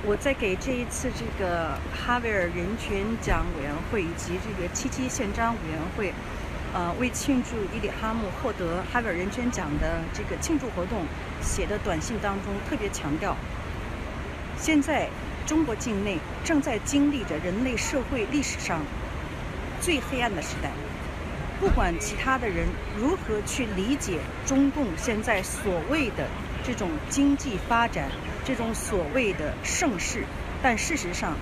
我在给这一次这个哈维尔人权奖委员会以及这个77宪章委员会，为庆祝伊里哈木获得哈维尔人权奖的这个庆祝活动写的短信当中，特别强调，现在中国境内正在经历着人类社会历史上最黑暗的时代。不管其他的人如何去理解中共现在所谓的这种经济发展，这种所谓的盛世，但事实上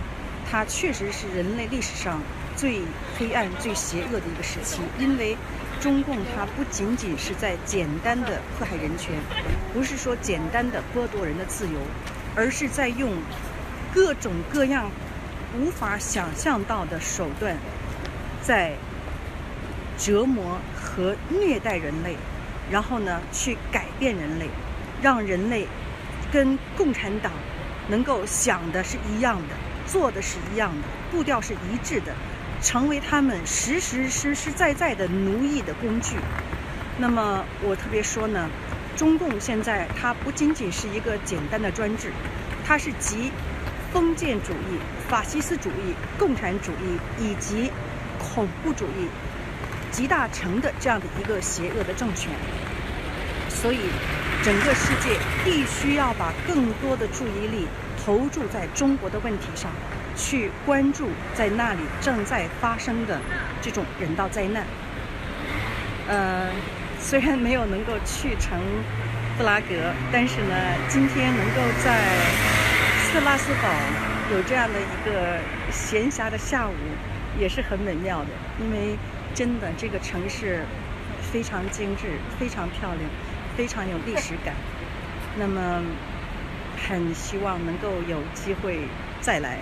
它确实是人类历史上最黑暗最邪恶的一个时期。因为中共它不仅仅是在简单的迫害人权，不是说简单的剥夺人的自由，而是在用各种各样无法想象到的手段在折磨和虐待人类，然后呢去改变人类，让人类跟共产党能够想的是一样的，做的是一样的，步调是一致的，成为他们实在的奴役的工具。那么我特别说呢，中共现在它不仅仅是一个简单的专制，它是集封建主义、法西斯主义、共产主义以及恐怖主义集大成的这样的一个邪恶的政权。所以整个世界必须要把更多的注意力投注在中国的问题上，去关注在那里正在发生的这种人道灾难。虽然没有能够去成布拉格，但是呢，今天能够在斯特拉斯堡有这样的一个闲暇的下午，也是很美妙的。因为真的这个城市非常精致，非常漂亮，非常有历史感。那么很希望能够有机会再来。